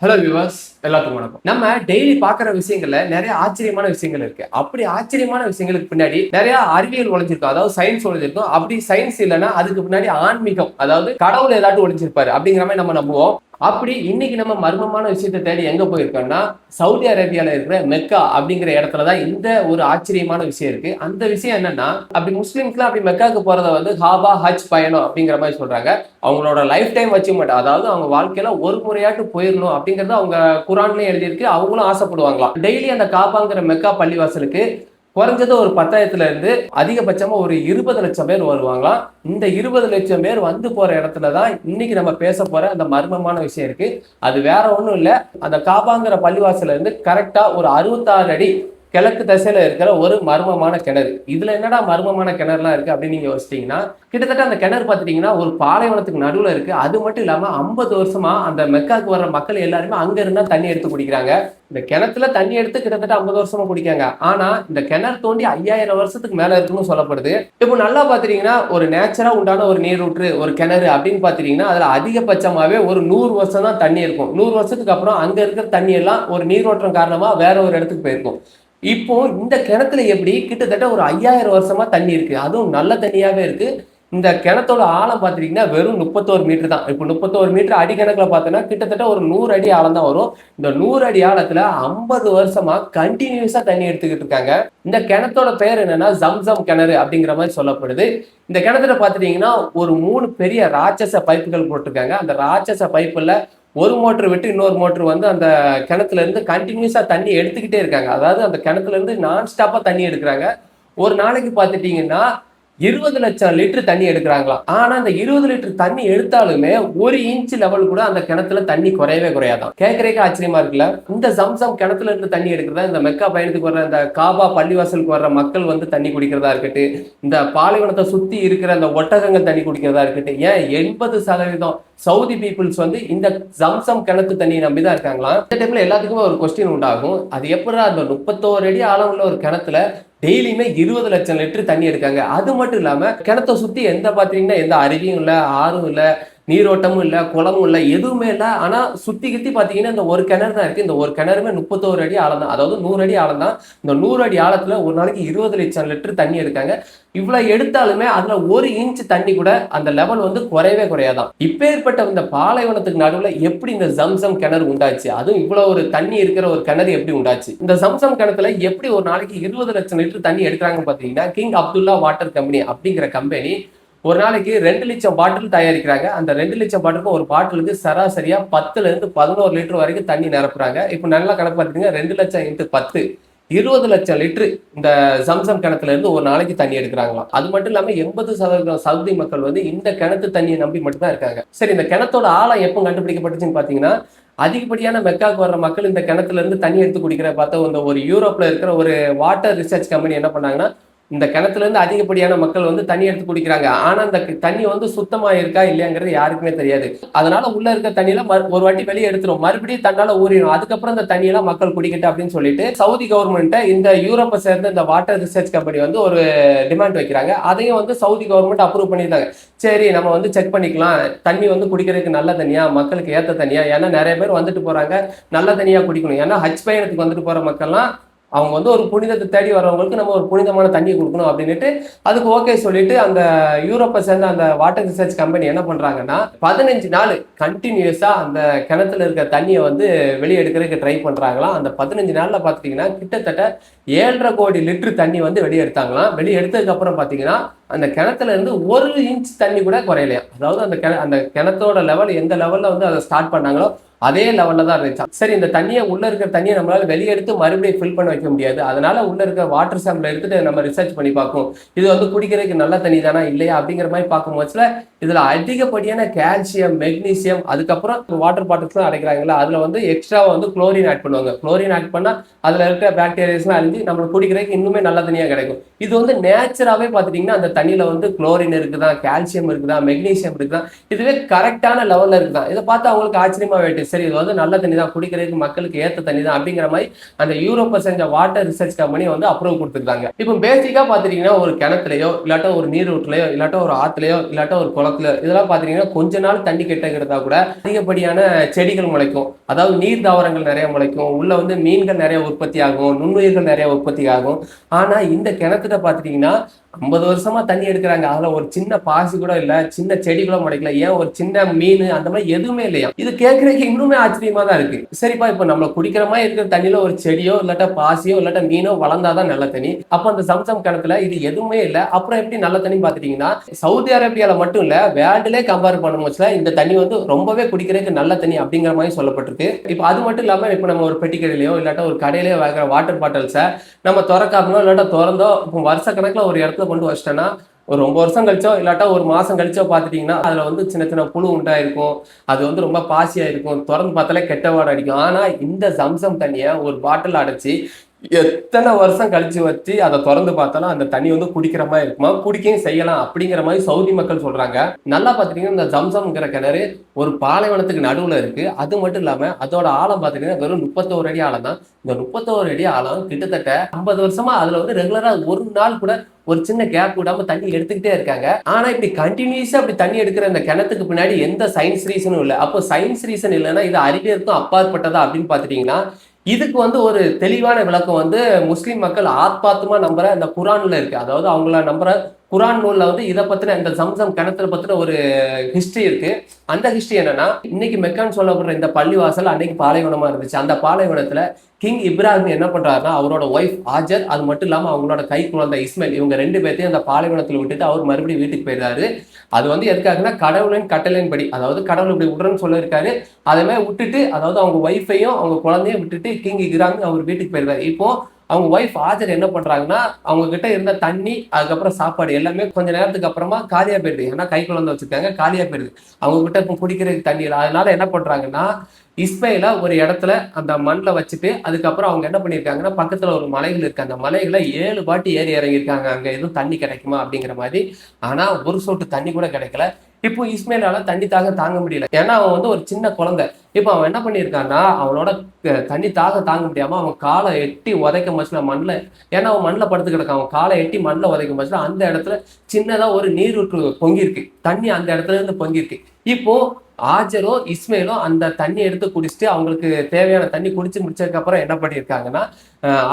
Hello viewers, எல்லாத்துக்கும் வணக்கம். நம்ம டெய்லி பாக்குற விஷயங்கள்ல நிறைய ஆச்சரியமான விஷயங்கள் இருக்கு. அப்படி ஆச்சரியமான விஷயங்களுக்கு பின்னாடி நிறைய அறிவியல் ஒளிஞ்சிருக்கும், அதாவது சயின்ஸ் ஒளிஞ்சிருக்கும். அப்படி சயின்ஸ் இல்லைன்னா அதுக்கு பின்னாடி ஆன்மீகம், அதாவது கடவுள் ஏதாட்டும் ஒளிஞ்சிருப்பாரு அப்படிங்கிற மாதிரி நம்ம நம்புவோம். அப்படி இன்னைக்கு நம்ம மர்மமான விஷயத்தை தேடி எங்க போயிருக்கோம்னா, சவுதி அரேபியால இருக்கிற மெக்கா அப்படிங்கிற இடத்துலதான் இந்த ஒரு ஆச்சரியமான விஷயம் இருக்கு. அந்த விஷயம் என்னன்னா, அப்படி முஸ்லிம்ஸ்லாம் அப்படி மெக்காவுக்கு போறத வந்து ஹாபா ஹஜ் பயணம் அப்படிங்கிற மாதிரி சொல்றாங்க. அவங்களோட லைஃப் டைம் அச்சீவ்மெண்ட், அதாவது அவங்க வாழ்க்கையில ஒரு முறையாட்டு போயிடணும் அப்படிங்கறது அவங்க குரான்லயும் எழுதியிருக்கு. அவங்களும் ஆசைப்படுவாங்களாம். டெய்லி அந்த காபாங்கிற மெக்கா பள்ளிவாசலுக்கு குறைஞ்சது ஒரு 10,000 இருந்து அதிகபட்சமா ஒரு 20 லட்சம் பேர் வருவாங்களாம். இந்த 20 லட்சம் பேர் வந்து போற இடத்துலதான் இன்னைக்கு நம்ம பேச போற அந்த மர்மமான விஷயம் இருக்கு. அது வேற ஒண்ணும் இல்ல, அந்த காபாங்கிற பள்ளிவாசல இருந்து கரெக்டா ஒரு 66 அடி கிழக்கு திசையில இருக்கிற ஒரு மர்மமான கிணறு. இதுல என்னடா மர்மமான கிணறுலாம் இருக்கு அப்படின்னு நீங்க யோசிச்சீங்கன்னா, கிட்டத்தட்ட அந்த கிணறு பாத்துட்டீங்கன்னா ஒரு பாலைவனத்துக்கு நடுவுல இருக்கு. அது மட்டும் இல்லாம 50 வருஷமா அந்த மெக்காவுக்கு வர்ற மக்கள் எல்லாருமே அங்க இருந்தா தண்ணி எடுத்து குடிக்கிறாங்க. இந்த கிணத்துல தண்ணி எடுத்து கிட்டத்தட்ட 50 வருஷமா குடிக்காங்க. ஆனா இந்த கிணறு தோண்டி 5000 வருஷத்துக்கு மேல இருக்குன்னு சொல்லப்படுது. இப்போ நல்லா பாத்தீங்கன்னா ஒரு நேச்சரா உண்டான ஒரு நீரூற்று, ஒரு கிணறு அப்படின்னு பாத்தீங்கன்னா அதுல அதிகபட்சமாவே ஒரு 100 வருஷம் தான் தண்ணி இருக்கும். 100 வருஷத்துக்கு அப்புறம் அங்க இருக்கிற தண்ணி எல்லாம் ஒரு நீரோட்டம் காரணமா வேற ஒரு இடத்துக்கு போயிருக்கும். இப்போ இந்த கிணத்துல எப்படி கிட்டத்தட்ட ஒரு 5000 வருஷமா தண்ணி இருக்கு, அதுவும் நல்ல தண்ணியாவே இருக்கு. இந்த கிணத்தோட ஆழம் பாத்தீங்கன்னா வெறும் 31 மீட்டர் தான். இப்போ 31 மீட்டர் அடிக்கணக்குல பார்த்தோன்னா கிட்டத்தட்ட ஒரு 100 அடி ஆழம் தான் வரும். இந்த 100 அடி ஆழத்துல 50 வருஷமா கண்டினியூஸா தண்ணி எடுத்துக்கிட்டு இருக்காங்க. இந்த கிணத்தோட பெயர் என்னன்னா ஜம்சம் கிணறு அப்படிங்கிற மாதிரி சொல்லப்படுது. இந்த கிணத்துல பாத்துட்டீங்கன்னா ஒரு 3 பெரிய ராட்சச பைப்புகள் போட்டிருக்காங்க. அந்த ராட்சச பைப்புல ஒரு மோட்டர் விட்டு இன்னொரு மோட்டர் வந்து அந்த கிணத்துல இருந்து கண்டினியூஸா தண்ணி எடுத்துக்கிட்டே இருக்காங்க. அதாவது அந்த கிணத்துல இருந்து நான் ஸ்டாப்பா தண்ணி எடுக்கிறாங்க. ஒரு நாளைக்கு பாத்துட்டீங்கன்னா 20 லட்சம் லிட்டர் தண்ணி எடுக்கிறாங்களாம். ஆனா அந்த 20 லிட்டர் தண்ணி எடுத்தாலுமே 1 இன்ச் லெவல் கூட அந்த கிணத்துல தண்ணி குறையவே குறையாதான். கேட்கறதுக்கு ஆச்சரியமா இருக்குல்ல. இந்த ஜம்சம் கிணத்துல இருந்து தண்ணி எடுக்கிறதா இந்த மெக்கா பயணத்துக்கு வர்ற இந்த காபா பள்ளிவாசலுக்கு வர்ற மக்கள் வந்து தண்ணி குடிக்கிறதா இருக்கட்டும், இந்த பாலைவனத்தை சுத்தி இருக்கிற அந்த ஒட்டகங்கள் தண்ணி குடிக்கிறதா இருக்கட்டும், ஏன் 80% சவுதி பீப்புள்ஸ் வந்து இந்த ஜம்சம் கிணத்து தண்ணியை நம்பிதான் இருக்காங்களாம். இந்த டைம்ல எல்லாத்துக்குமே ஒரு கொஸ்டின் உண்டாகும், அது எப்படி அந்த 31 அடி ஆழம் உள்ள ஒரு கிணத்துல டெய்லியுமே 20 லட்சம் லிட்டர் தண்ணி எடுக்காங்க. அது மட்டும் இல்லாம கிணத்தை சுத்தி எந்த பாத்தீங்கன்னா எந்த அருவியும் இல்ல, ஆறும் இல்ல, நீரோட்டமும் இல்ல, குளமும் இல்ல, எதுவுமே இல்ல. ஆனா சுத்தி கித்தி பாத்தீங்கன்னா இந்த ஒரு கிணறு தான் இருக்கு. இந்த ஒரு கிணறுமே 31 அடி ஆழம் தான், அதாவது 100 அடி ஆழம் தான். இந்த 100 அடி ஆழத்துல ஒரு நாளைக்கு 20 லட்சம் லிட்டர் தண்ணி எடுக்காங்க. இவ்வளவு எடுத்தாலுமே அதுல 1 இன்ச் தண்ணி கூட அந்த லெவல் வந்து குறையவே குறையாதான். இப்பேற்பட்ட இந்த பாலைவனத்துக்கு நடுவுல எப்படி இந்த ஜம்சம் கிணறு உண்டாச்சு, அதுவும் இவ்வளவு ஒரு தண்ணி இருக்கிற ஒரு கிணறு எப்படி உண்டாச்சு? இந்த ஜம்சம் கிணத்துல எப்படி ஒரு நாளைக்கு 20 லட்சம் லிட்டர் தண்ணி எடுக்கிறாங்க பாத்தீங்கன்னா, கிங் அப்துல்லா வாட்டர் கம்பெனி அப்படிங்கிற கம்பெனி ஒரு நாளைக்கு 2 லட்சம் பாட்டில் தயாரிக்கிறாங்க. அந்த 2 லட்சம் பாட்டிலுக்கு ஒரு பாட்டிலுக்கு சராசரியா 10ல இருந்து 11 லிட்டர் வரைக்கும் தண்ணி நிரப்புறாங்க. இப்ப நல்லா கணக்கு பாத்தீங்கன்னா 2 லட்சம் இன்ட்டு 10, 20 லட்சம் லிட்டர் இந்த ஜம்சம் கிணத்துல இருந்து ஒரு நாளைக்கு தண்ணி எடுக்கிறாங்களாம். அது மட்டும் இல்லாம 80% சவுதி மக்கள் வந்து இந்த கிணத்து தண்ணியை நம்பி மட்டும்தான் இருக்காங்க. சரி, இந்த கிணத்தோட ஆழம் எப்போ கண்டுபிடிக்கப்பட்டுச்சுன்னு பாத்தீங்கன்னா, அதிகப்படியான மெக்காவுக்கு வர்ற மக்கள் இந்த கிணத்துல இருந்து தண்ணி எடுத்து குடிக்கிற பார்த்தா இந்த ஒரு யூரோப்ல இருக்கிற ஒரு வாட்டர் ரிசர்ச் கம்பெனி என்ன பண்ணாங்கன்னா, இந்த கிணத்துல இருந்து அதிகப்படியான மக்கள் வந்து தண்ணி எடுத்து குடிக்கிறாங்க. ஆனா அந்த தண்ணி வந்து சுத்தமா இருக்கா இல்லையாங்கிறது யாருக்குமே தெரியாது. அதனால உள்ள இருக்க தண்ணியில ஒரு வாட்டி வெளியே எடுத்துரும், மறுபடியும் தன்னால ஊறிடும். அதுக்கப்புறம் இந்த தண்ணியெல்லாம் மக்கள் குடிக்கட்டும் அப்படின்னு சொல்லிட்டு சவுதி கவர்மெண்ட் இந்த யூரோப்பை சேர்ந்த இந்த வாட்டர் ரிசர்ச் கம்பெனி வந்து ஒரு டிமாண்ட் வைக்கிறாங்க. அதையும் வந்து சவுதி கவர்மெண்ட் அப்ரூவ் பண்ணியிருந்தாங்க. சரி, நம்ம வந்து செக் பண்ணிக்கலாம், தண்ணி வந்து குடிக்கிறதுக்கு நல்ல தண்ணியா, மக்களுக்கு ஏத்த தண்ணியா, ஏன்னா நிறைய பேர் வந்துட்டு போறாங்க, நல்ல தண்ணியா குடிக்கணும். ஏன்னா ஹஜ் பயணத்துக்கு வந்துட்டு போற மக்கள்லாம் அவங்க வந்து ஒரு புனிதத்தை தேடி வரவங்களுக்கு நம்ம ஒரு புனிதமான தண்ணியை கொடுக்கணும் அப்படின்னுட்டு அதுக்கு ஓகே சொல்லிட்டு அந்த யூரோப்பை சேர்ந்த அந்த வாட்டர் ரிசர்ச் கம்பெனி என்ன பண்றாங்கன்னா 15 நாள் கண்டினியூஸா அந்த கிணத்துல இருக்க தண்ணியை வந்து வெளியே எடுக்கிறதுக்கு ட்ரை பண்றாங்களாம். அந்த 15 நாள்ல பாத்தீங்கன்னா கிட்டத்தட்ட 7.5 கோடி லிட்டர் தண்ணி வந்து வெளியே எடுத்தாங்களாம். வெளியே எடுத்ததுக்கு அப்புறம் பாத்தீங்கன்னா அந்த கிணத்துல இருந்து 1 இன்ச் தண்ணி கூட குறையலையா. அதாவது அந்த கிணத்தோட லெவல் எந்த லெவல்ல வந்து அதை ஸ்டார்ட் பண்ணாங்களோ அதே லெவல்ல தான் இருந்துச்சு. சரி, இந்த தண்ணியை உள்ள இருக்கிற தண்ணியை நம்மளால வெளியே எடுத்து மறுபடியும் ஃபில் பண்ண வைக்க முடியாது. அதனால உள்ள இருக்கிற வாட்டர் சாம்பிள் எடுத்துட்டு நம்ம ரிசர்ச் பண்ணி பார்க்கும், இது வந்து குடிக்கிறதுக்கு நல்ல தண்ணி தானா இல்லையா அப்படிங்கிற மாதிரி பார்க்கும்போதுல இதுல அதிகப்படியான கால்சியம், மெக்னீசியம், அதுக்கப்புறம் வாட்டர் பாட்டில்ஸ் அடைக்கிறாங்களா, அதுல வந்து எக்ஸ்ட்ராவா வந்து குளோரின் ஆட் பண்ணுவாங்க. குளோரின் ஆட் பண்ணா அதுல இருக்க பாக்டீரியாஸ்லாம் அழிஞ்சு நம்மளுக்கு குடிக்கிறதுக்கு இன்னுமே நல்ல தண்ணியா கிடைக்கும். இது வந்து நேச்சராகவே பார்த்துட்டீங்கன்னா அந்த தண்ணியில வந்து குளோரின் இருக்குதா, கால்சியம் இருக்குதா, மெக்னீசியம் இருக்குதா, இதுவே கரெக்டான லெவல்ல இருக்குதா. இதை பார்த்து அவங்களுக்கு ஆச்சரியமா ஆயிட்டு, சரி இது வந்து நல்ல தண்ணி தான், குடிக்கிறதுக்கு மக்களுக்கு ஏற்ற தண்ணி தான் அப்படிங்கிற மாதிரி அந்த யூரோப்பை செஞ்ச வாட்டர் ரிசர்ச் கம்பெனி வந்து அப்ரூவ் கொடுத்துருக்காங்க. இப்போ பேசிக்கா பாத்தீங்கன்னா ஒரு கிணத்துலயோ இல்லாட்ட ஒரு நீரூற்றுலயோ இல்லாட்ட ஒரு ஆத்துலயோ இல்லாட்ட ஒரு குளத்துல இதெல்லாம் பாத்தீங்கன்னா கொஞ்ச நாள் தண்ணி கெட்ட கிடந்தா கூட அதிகப்படியான செடிகள் முளைக்கும். அதாவது நீர் தாவரங்கள் நிறைய முளைக்கும், உள்ள வந்து மீன்கள் நிறைய உற்பத்தி ஆகும், நுண்ணுயிர்கள் நிறைய உற்பத்தி ஆகும். ஆனா இந்த கிணத்துல பாத்தீங்கன்னா 50 வருஷமா தண்ணி எடுக்கிறாங்க, அதுல ஒரு சின்ன பாசி கூட இல்ல, சின்ன செடி கூட முளைக்கல, ஏன் ஒரு சின்ன மீன் அந்த மாதிரி எதுவுமே இல்லையா. இது கேட்கறதுக்கு இன்னுமே ஆச்சரியமா தான் இருக்கு. சரிப்பா, இப்ப நம்ம குடிக்கிற மாதிரி இருக்கிற தண்ணியில ஒரு செடியோ இல்லாட்ட பாசியோ இல்லாட்ட மீனோ வளர்ந்தாதான் நல்ல தண்ணி. அப்ப அந்த சம்சம் கிணத்துல இது எதுவுமே இல்ல, அப்புறம் எப்படி நல்ல தண்ணி பாத்துட்டீங்கன்னா சவுதி அரேபியால மட்டும் இல்ல, வேர்ல்டுலே கம்பேர் பண்ணும்போது இந்த தண்ணி வந்து ரொம்பவே குடிக்கிறதுக்கு நல்ல தண்ணி அப்படிங்கிற மாதிரி சொல்லப்பட்டிருக்கு. இப்ப அது மட்டும் இல்லாம இப்ப நம்ம ஒரு பெட்டி கடையிலயோ இல்லாட்ட ஒரு கடையிலயோ வாங்குற வாட்டர் பாட்டில்ஸை நம்ம திறக்காமோ இல்லாட்ட திறந்தோ இப்போ வருஷ கணக்குல ஒரு இடத்துல கொண்டு வச்சிட்டோன்னா ஒரு 9 வருஷம் கழிச்சோ இல்லாட்டா ஒரு மாசம் கழிச்சோ பாத்துட்டீங்கன்னா அதுல வந்து சின்ன சின்ன புழு உண்டாயிருக்கும், அது வந்து ரொம்ப பாசியா இருக்கும், திறந்து பார்த்தாலே கெட்ட வாடை அடிக்கும். ஆனா இந்த சம்சம் தண்ணியை ஒரு பாட்டில் அடைச்சி எத்தனை வருஷம் கழிச்சு வச்சு அதை திறந்து பார்த்தாலும் அந்த தண்ணி வந்து குடிக்கிற மாதிரி இருக்குமா, குடிக்கவும் செய்யலாம் அப்படிங்கிற மாதிரி சவுதி மக்கள் சொல்றாங்க. நல்லா பாத்தீங்கன்னா இந்த ஜம்சம்ங்கிற கிணறு ஒரு பாலைவனத்துக்கு நடுவுல இருக்கு. அது மட்டும் இல்லாம அதோட ஆழம் பாத்தீங்கன்னா வெறும் 31 அடி ஆழம் தான். இந்த 31 அடி ஆழம் கிட்டத்தட்ட 50 வருஷமா அதுல வந்து ரெகுலரா ஒரு நாள் கூட ஒரு சின்ன கேப் விடாம தண்ணி எடுத்துக்கிட்டே இருக்காங்க. ஆனா இப்படி கண்டினியூஸா அப்படி தண்ணி எடுக்கிற இந்த கிணத்துக்கு பின்னாடி எந்த சயின்ஸ் ரீசனும் இல்லை. அப்போ சயின்ஸ் ரீசன் இல்லைன்னா இது அறிவியலுக்கும் அப்பாற்பட்டதா அப்படின்னு பாத்துட்டீங்கன்னா இதுக்கு வந்து ஒரு தெளிவான விளக்கம் வந்து முஸ்லிம் மக்கள் ஆத்மாத்தமா நம்புற இந்த குரான்ல இருக்கு. அதாவது அவங்கள நம்புற குரான் நூல்ல வந்து இதை பத்தின இந்த சம்சம் கிணத்துல பத்தின ஒரு ஹிஸ்டரி இருக்கு. அந்த ஹிஸ்டரி என்னன்னா, இன்னைக்கு மெக்கான்னு சொல்லப்படுற இந்த பள்ளிவாசல் அன்னைக்கு பாலைவனமா இருந்துச்சு. அந்த பாலைவனத்துல கிங் இப்ராஹிம் என்ன பண்றாருன்னா அவரோட ஒய்ஃப் ஆஜர், அது மட்டும் இல்லாம அவங்களோட கை குழந்தை இஸ்மாயில், இவங்க 2 பேர்த்தையும் அந்த பாலைவனத்துல விட்டுட்டு அவர் மறுபடியும் வீட்டுக்கு போயிடுறாரு. அது வந்து எதுக்காகனா கடவுளின் கட்டளையின் படி, அதாவது கடவுள் இப்படி விடுறன்னு சொல்லியிருக்காரு. அதே மாதிரி விட்டுட்டு, அதாவது அவங்க ஒய்ஃபையும் அவங்க குழந்தையும் விட்டுட்டு கிங் இப்ராஹிம் அவர் வீட்டுக்கு போயிடுறாரு. இப்போ அவங்க ஒய்ஃப் ஆஜர் என்ன பண்றாங்கன்னா அவங்க கிட்ட இருந்த தண்ணி அதுக்கப்புறம் சாப்பாடு எல்லாமே கொஞ்ச நேரத்துக்கு அப்புறமா காலியா போயிடுது. ஏன்னா கை குழந்தை வச்சிருக்காங்க, காலியா போயிடுது. அவங்க கிட்ட இப்போ குடிக்கிறதுக்கு தண்ணி இல்லை. அதனால என்ன பண்றாங்கன்னா இஸ்மாயில ஒரு இடத்துல அந்த மண்ணில் வச்சுட்டு அதுக்கப்புறம் அவங்க என்ன பண்ணியிருக்காங்கன்னா பக்கத்துல ஒரு மலைகள் இருக்கு, அந்த மலைகளை 7 வாட்டி ஏறி இறங்கியிருக்காங்க அங்க எதுவும் தண்ணி கிடைக்குமா அப்படிங்கிற மாதிரி. ஆனா ஒரு சொட்டு தண்ணி கூட கிடைக்கல. இப்போ இஸ்மாயிலால தண்ணி தாங்க முடியல, ஏன்னா அவன் வந்து ஒரு சின்ன குழந்தை. இப்போ அவன் என்ன பண்ணியிருக்கான்னா அவனோட தண்ணி தாங்க முடியாம அவன் காலை எட்டி உதைக்க மச்சுல மண்ணில், ஏன்னா அவன் மண்ணில் படுத்து கிடக்கான், அவன் காலை எட்டி மண்ணில் உதைக்க மச்சுல அந்த இடத்துல சின்னதா ஒரு நீரூற்று பொங்கியிருக்கு, தண்ணி அந்த இடத்துல இருந்து பொங்கியிருக்கு. இப்போ ஆஜரோ இஸ்மாயிலோ அந்த தண்ணி எடுத்து குடிச்சிட்டு அவங்களுக்கு தேவையான தண்ணி குடிச்சு முடிச்சதுக்கு அப்புறம் என்ன பண்ணியிருக்காங்கன்னா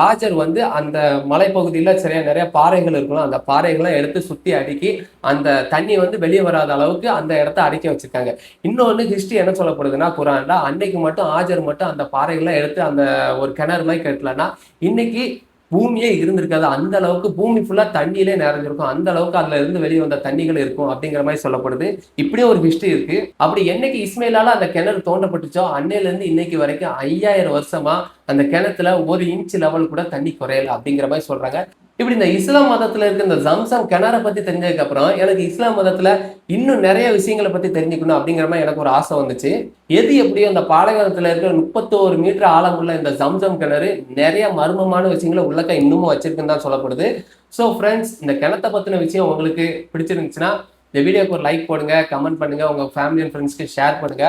ஆஜர் வந்து அந்த மலைப்பகுதியில சரியா நிறைய பாறைகள் இருக்கலாம், அந்த பாறைகளை எடுத்து சுத்தி அடுக்கி அந்த தண்ணி வந்து வெளியே வராத அளவுக்கு அந்த இடத்த அடக்கி வச்சிருக்காங்க. இன்னொன்னு ஹிஸ்டரி என்ன சொல்லப்படுதுன்னா குரான்ல அன்னைக்கு மட்டும் ஆஜர் மட்டும் அந்த பாறைகளை எடுத்து அந்த ஒரு கிணறு மாதிரி கட்டலன்னா இன்னைக்கு பூமியே இருந்திருக்காது. அந்த அளவுக்கு பூமி ஃபுல்லா தண்ணியிலே நிறைஞ்சிருக்கும், அந்த அளவுக்கு அதுல இருந்து வெளியே வந்த தண்ணிகள் இருக்கும் அப்படிங்கிற மாதிரி சொல்லப்படுது. இப்படியே ஒரு ஹிஸ்டரி இருக்கு. அப்படி என்னைக்கு இஸ்மாயிலால அந்த கிணறு தோண்டப்பட்டுச்சோ அன்னையில இருந்து இன்னைக்கு வரைக்கும் 5000 வருஷமா அந்த கிணத்துல 1 இன்ச் லெவல் கூட தண்ணி குறையல அப்படிங்கிற மாதிரி சொல்றாங்க. இப்படி இந்த இஸ்லாம் மதத்துல இருக்க இந்த ஜம்சம் கிணறை பத்தி தெரிஞ்சதுக்கு அப்புறம் எனக்கு இஸ்லாம் மதத்துல இன்னும் நிறைய விஷயங்களை பத்தி தெரிஞ்சுக்கணும் அப்படிங்கிற மாதிரி எனக்கு ஒரு ஆசை வந்துச்சு. எது எப்படியோ இந்த பாலைவனத்துல இருக்கிற 31 மீட்டர் ஆழமுள்ள இந்த ஜம்சம் கிணறு நிறைய மர்மமான விஷயங்களை உள்ளக்க இன்னமும் வச்சிருக்குன்னு தான் சொல்லப்படுது. ஸோ ஃப்ரெண்ட்ஸ், இந்த கிணத்தை பத்தின விஷயம் உங்களுக்கு பிடிச்சிருந்துச்சுன்னா இந்த வீடியோக்கு ஒரு லைக் போடுங்க, கமெண்ட் பண்ணுங்க, உங்க ஃபேமிலி அண்ட் ஃப்ரெண்ட்ஸ்க்கு ஷேர் பண்ணுங்க.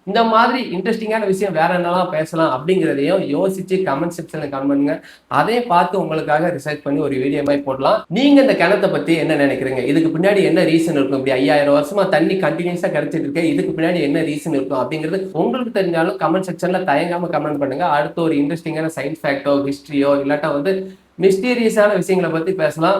இந்த மாதிரி இன்ட்ரெஸ்டிங்கான விஷயம் வேற என்னெல்லாம் பேசலாம் அப்படிங்கிறதையும் யோசிச்சு கமெண்ட் செக்ஷன்ல கமெண்ட் பண்ணுங்க. அதே பார்த்து உங்களுக்காக ரிசர்ச் பண்ணி ஒரு வீடியோ மாதிரி போடலாம். நீங்க இந்த கிணத்தை பத்தி என்ன நினைக்கிறீங்க? இதுக்கு பின்னாடி என்ன ரீசன் இருக்கும்? இப்படி 5000 வருஷமா தண்ணி கண்டினியூஸா கிடைச்சிட்டு இருக்கு, இதுக்கு பின்னாடி என்ன ரீசன் இருக்கும் அப்படிங்கிறது உங்களுக்கு தெரிஞ்சாலும் கமெண்ட் செக்ஷன்ல தயங்காம கமெண்ட் பண்ணுங்க. அடுத்த ஒரு இன்ட்ரெஸ்டிங்கான சயின்ஸ் ஃபேக்டோ ஹிஸ்டரியோ இல்லாட்டா வந்து மிஸ்டீரியஸான விஷயங்களை பத்தி பேசலாம்.